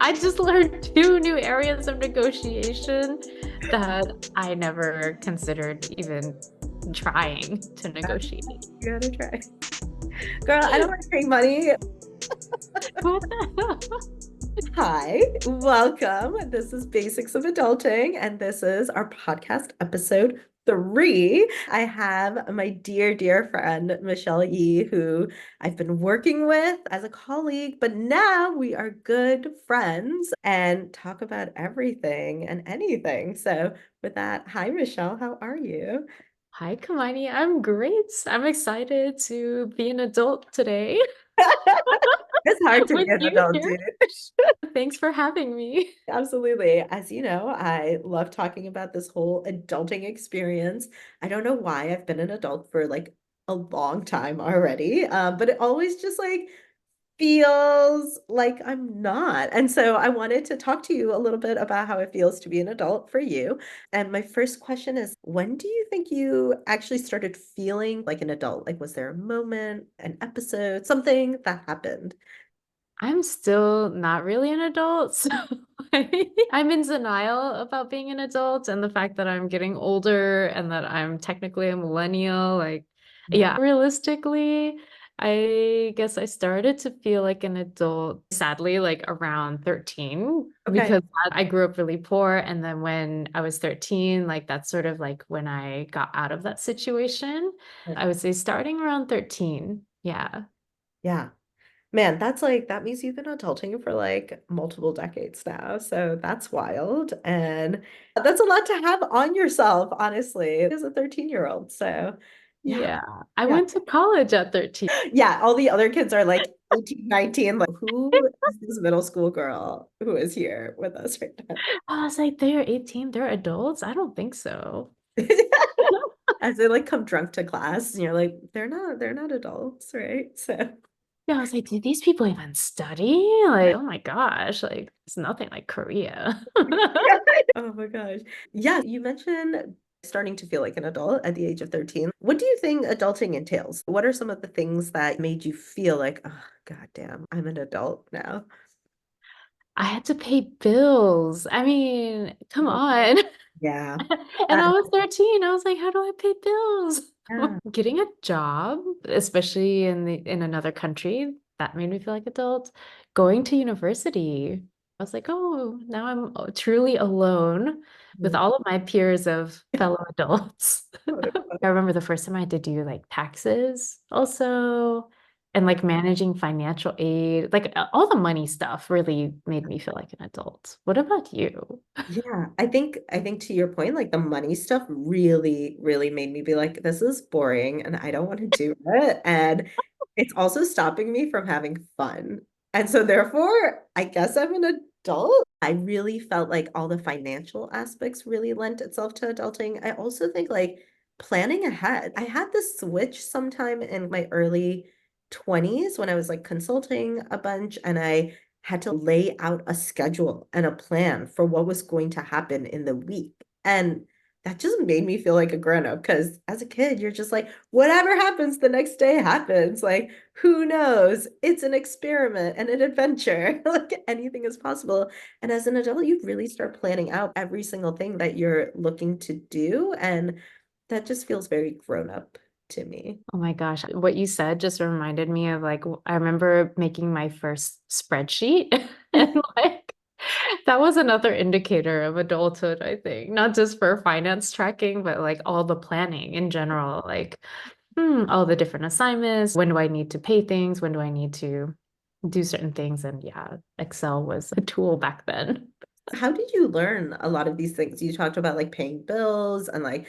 I just learned two new areas of negotiation that I never considered even trying to negotiate. You gotta try. Girl, I don't like paying money. What the hell? Hi, welcome. This is Basics of Adulting, and this is our podcast episode 3. I have my dear friend, Michelle Yee, who I've been working with as a colleague, but now we are good friends and talk about everything and anything. So, with that, hi, Michelle, how are you? Hi, Kamini. I'm great. I'm excited to be an adult today It's hard to be with an you adult, here. dude. Thanks for having me. Absolutely. As you know, I love talking about this whole adulting experience. I don't know why I've been an adult for like a long time already, but it always just like feels like I'm not. And so I wanted to talk to you a little bit about how it feels to be an adult for you. And my first question is, when do you think you actually started feeling like an adult? Like, was there a moment, an episode, something that happened? I'm still not really an adult, so I'm in denial about being an adult and the fact that I'm getting older and that I'm technically a millennial. Like, Yeah. yeah, realistically, I guess I started to feel like an adult, sadly, like around 13, Okay. because I grew up really poor. And then when I was 13, like that's sort of like when I got out of that situation. I would say starting around 13. Yeah. Yeah. Man, that's like that means you've been adulting for like multiple decades now. So that's wild. And that's a lot to have on yourself, honestly, as a 13-year-old. So yeah. Yeah. I Yeah. went to college at 13. Yeah. All the other kids are like 18, 19. Like, who is this middle school girl who is here with us right now? I was like, they're 18, they're adults? I don't think so. As they like come drunk to class, and you're like, they're not adults, right? So Yeah, I was like, did these people even study? Like, oh my gosh, like it's nothing like Korea. oh my gosh. Yeah, you mentioned starting to feel like an adult at the age of 13. What do you think adulting entails? What are some of the things that made you feel like, oh, God damn, I'm an adult now? I had to pay bills. I mean, come Oh, on. yeah. And That, I was 13. I was like, how do I pay bills? yeah. Getting a job, especially in another country, that made me feel like adult. Going to university, I was like, oh, now I'm truly alone with Mhm. all of my peers of fellow adults. Quote I unquote. remember the first time I had to do like taxes also, and like managing financial aid, like all the money stuff really made me feel like an adult. What about you? Yeah, I think to your point, like the money stuff really made me be like, this is boring and I don't want to do it. And it's also stopping me from having fun. And so therefore, I guess I'm an adult. I really felt like all the financial aspects really lent itself to adulting. I also think like planning ahead. I had this switch sometime in my early 20s when I was like consulting a bunch and I had to lay out a schedule and a plan for what was going to happen in the week. And that just made me feel like a grown-up because as a kid, you're just like, whatever happens the next day happens. Like, who knows? It's an experiment and an adventure. Like anything is possible. And as an adult, you really start planning out every single thing that you're looking to do. And that just feels very grown up to me. Oh my gosh, what you said just reminded me of like I remember making my first spreadsheet and like that was another indicator of adulthood, I think. Not just for finance tracking, but like all the planning in general, like all the different assignments, when do I need to pay things, when do I need to do certain things, and yeah, Excel was a tool back then. How did you learn a lot of these things? You talked about like paying bills and like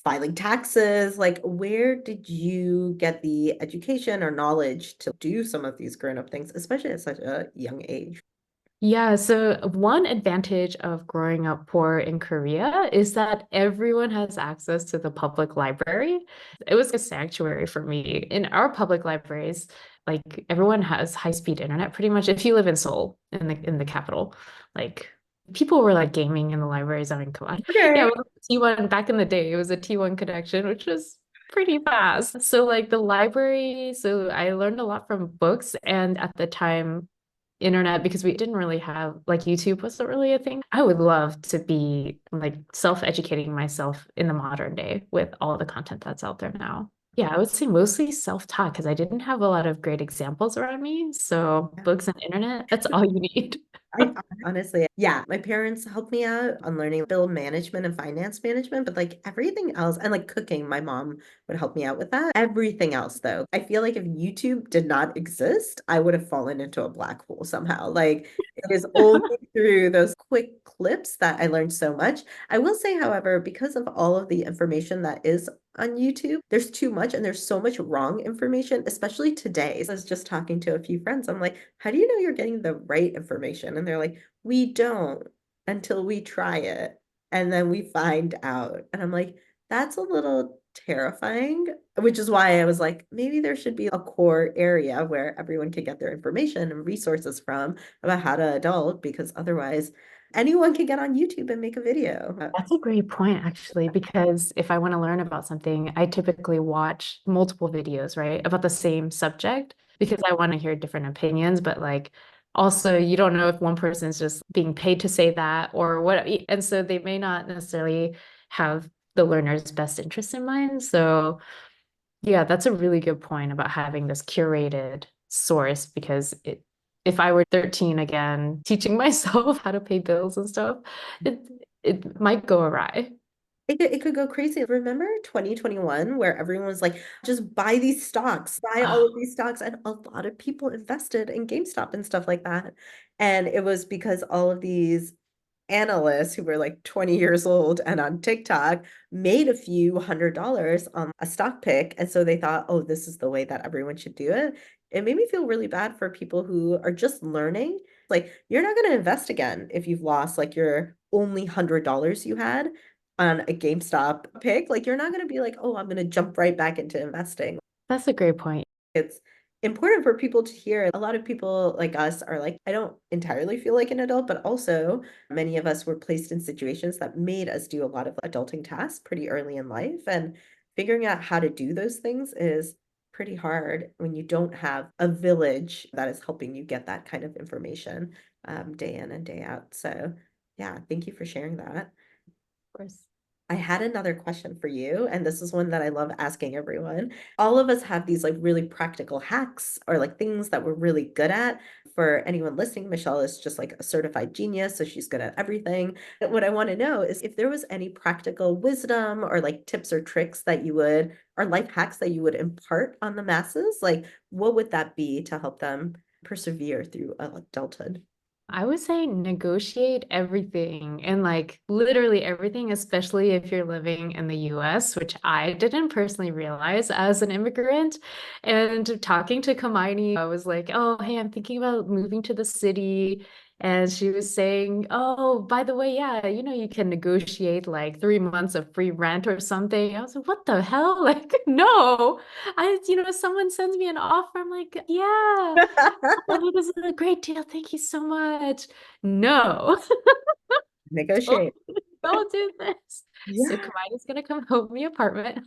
filing taxes. Like, where did you get the education or knowledge to do some of these grown-up things, especially at such a young age? Yeah, so one advantage of growing up poor in Korea is that everyone has access to the public library. It was a sanctuary for me. In our public libraries, like everyone has high-speed internet pretty much if you live in Seoul in the capital. Like people were like gaming in the libraries. I mean, come on. Yeah, Okay. it was a T1 back in the day. It was a T1 connection, which was pretty fast. So like the library, so I learned a lot from books and at the time internet because we didn't really have like YouTube wasn't really a thing. I would love to be like self-educating myself in the modern day with all the content that's out there now. Yeah, I would say mostly self-taught because I didn't have a lot of great examples around me. So books and internet, that's all you need. I honestly, yeah, my parents helped me out on learning bill management and finance management, but like everything else, and like cooking, my mom would help me out with that. Everything else, though, I feel like if YouTube did not exist, I would have fallen into a black hole somehow. Like it is only through those quick clips that I learned so much. I will say, however, because of all of the information that is on YouTube, there's too much and there's so much wrong information, especially today. So I was just talking to a few friends. I'm like, how do you know you're getting the right information? And they're like, we don't until we try it. And then we find out. And I'm like, that's a little terrifying, which is why I was like, maybe there should be a core area where everyone can get their information and resources from about how to adult, because otherwise anyone can get on YouTube and make a video. That's a great point, actually, because if I want to learn about something, I typically watch multiple videos, right, about the same subject because I want to hear different opinions. But like, also, you don't know if one person's just being paid to say that or what. And so they may not necessarily have the learner's best interest in mind. So, yeah, that's a really good point about having this curated source because if I were 13 again, teaching myself how to pay bills and stuff, it it might go awry. It could go crazy. Remember 2021, where everyone was like, just buy these stocks, buy all of Oh, these stocks. And a lot of people invested in GameStop and stuff like that. And it was because all of these analysts who were like 20 years old and on TikTok made a few $100s on a stock pick. And so they thought, oh, this is the way that everyone should do it. It made me feel really bad for people who are just learning. Like, you're not going to invest again if you've lost like your only $100 you had on a GameStop pick. Like, you're not going to be like, oh, I'm going to jump right back into investing. that's a great point. It's important for people to hear. A lot of people like us are like, I don't entirely feel like an adult, but also many of us were placed in situations that made us do a lot of adulting tasks pretty early in life. And figuring out how to do those things is pretty hard when you don't have a village that is helping you get that kind of information day in and day out. So, yeah, thank you for sharing that. Of course. I had another question for you, and this is one that I love asking everyone. All of us have these like really practical hacks or like things that we're really good at. For anyone listening, Michelle is just like a certified genius, so she's good at everything. But what I want to know is if there was any practical wisdom or like tips or tricks that you would, or life hacks that you would impart on the masses, like what would that be to help them persevere through adulthood? I would say negotiate everything and like literally everything, especially if you're living in the US, which I didn't personally realize as an immigrant. And talking to Kamini, I was like, oh, hey, I'm thinking about moving to the city. And she was saying, oh, by the way, yeah, you can negotiate like 3 months of free rent or something. I was like, what the hell? Like, no. Someone sends me an offer. I'm like, yeah. Oh, this is a great deal. Thank you so much. No, don't, Negotiate. don't do this. So Yeah. Kamani's gonna come help me apartment.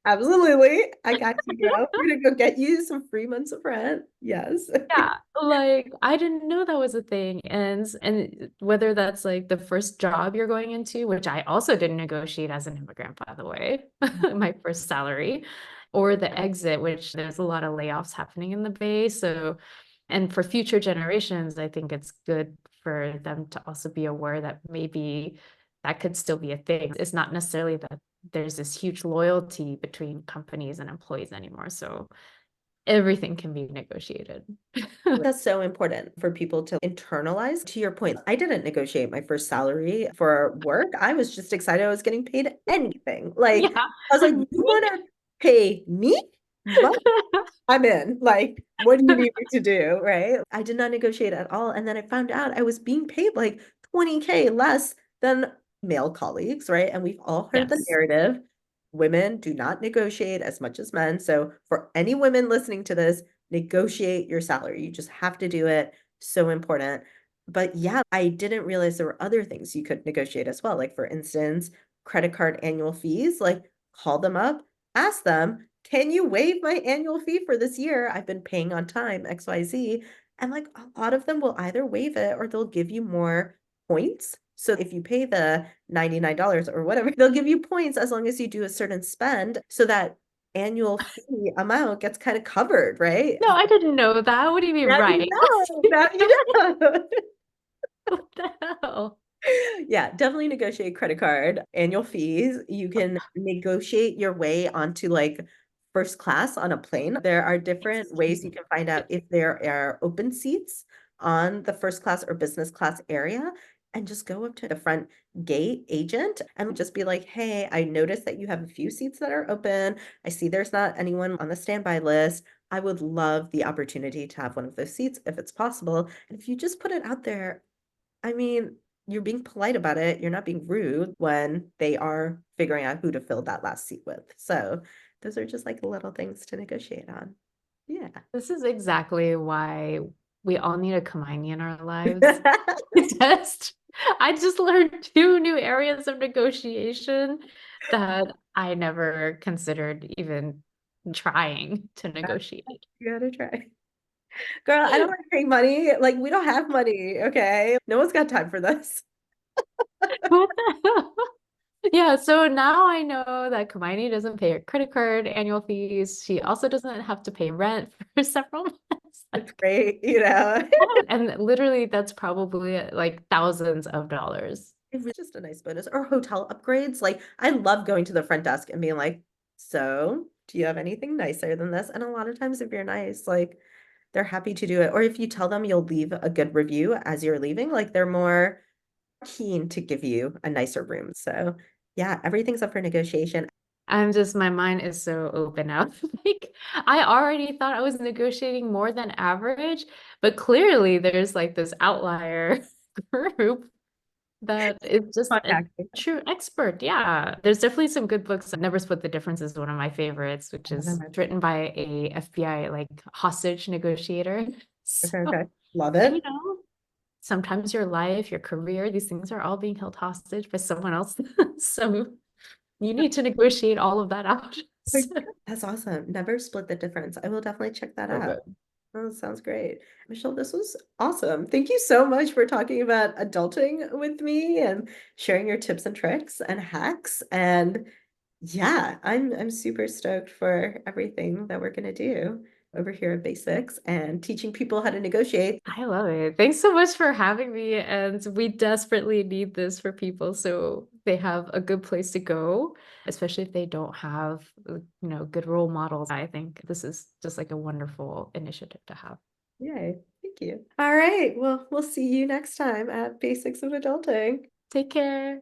Absolutely. I got you, girl. We're gonna go get you some free months of rent. Yes. Yeah, like I didn't know that was a thing. And whether that's like the first job you're going into, which I also didn't negotiate as an immigrant, by the way, my first salary, or the exit, which there's a lot of layoffs happening in the Bay. So, and for future generations, I think it's good for them to also be aware that maybe that could still be a thing. It's not necessarily that there's this huge loyalty between companies and employees anymore. So everything can be negotiated. That's so important for people to internalize. To your point, I didn't negotiate my first salary for work. I was just excited I was getting paid anything. Like, Yeah. I was like, you want to pay me? But I'm in. Like, what do you need me to do? Right. I did not negotiate at all. And then I found out I was being paid like 20K less than male colleagues. Right. And we've all heard the Yes. narrative. Women do not negotiate as much as men. So, for any women listening to this, negotiate your salary. You just have to do it. So important. But yeah, I didn't realize there were other things you could negotiate as well. Like, for instance, credit card annual fees, like call them up, ask them, can you waive my annual fee for this year? I've been paying on time, XYZ. And like a lot of them will either waive it or they'll give you more points. So if you pay the $99 or whatever, they'll give you points as long as you do a certain spend so that annual fee amount gets kind of covered, right? No, I didn't know that. What do you mean, Now you right? know. Now you know. What the hell? Yeah, definitely negotiate credit card annual fees. You can negotiate your way onto like first class on a plane. There are different ways Excuse you me. can find out if there are open seats on the first class or business class area and just go up to the front gate agent and just be like, "Hey, I noticed that you have a few seats that are open. I see there's not anyone on the standby list. I would love the opportunity to have one of those seats if it's possible." And if you just put it out there, I mean, you're being polite about it. You're not being rude when they are figuring out who to fill that last seat with. So those are just like little things to negotiate on. Yeah. This is exactly why we all need a Kamini in our lives. Just, I just learned two new areas of negotiation that I never considered even trying to negotiate. You gotta try. Girl, I don't like paying money. Like, we don't have money, okay? No one's got time for this. What the hell? Yeah, so now I know that Hermione doesn't pay her credit card annual fees. She also doesn't have to pay rent for several months. It's Like, great, you know? and literally that's probably like thousands of dollars. It was just a nice bonus. Or hotel upgrades. Like, I love going to the front desk and being like, "So, do you have anything nicer than this?" And a lot of times, if you're nice, like, they're happy to do it. Or if you tell them you'll leave a good review as you're leaving, like, they're more keen to give you a nicer room. So, yeah, everything's up for negotiation. I'm just, my mind is so open now. Like, I already thought I was negotiating more than average, but clearly there's like this outlier group that is just Fun a hacking. true expert. Yeah. There's definitely some good books. Never Split the Difference is one of my favorites, which is written by a FBI like hostage negotiator. Okay, So, okay. Love you it. know, sometimes your life, your career, these things are all being held hostage by someone else. So you need to negotiate all of that out. Like, So that's awesome. Never split the difference. I will definitely check that out. good. Oh, that sounds great. Michelle, this was awesome. Thank you so much for talking about adulting with me and sharing your tips and tricks and hacks. And yeah, I'm super stoked for everything that we're gonna do over here at Basics and teaching people how to negotiate. I love it. Thanks so much for having me. And we desperately need this for people so they have a good place to go, especially if they don't have, good role models. I think this is just like a wonderful initiative to have. Yay. Thank you. All right. Well, we'll see you next time at Basics of Adulting. Take care.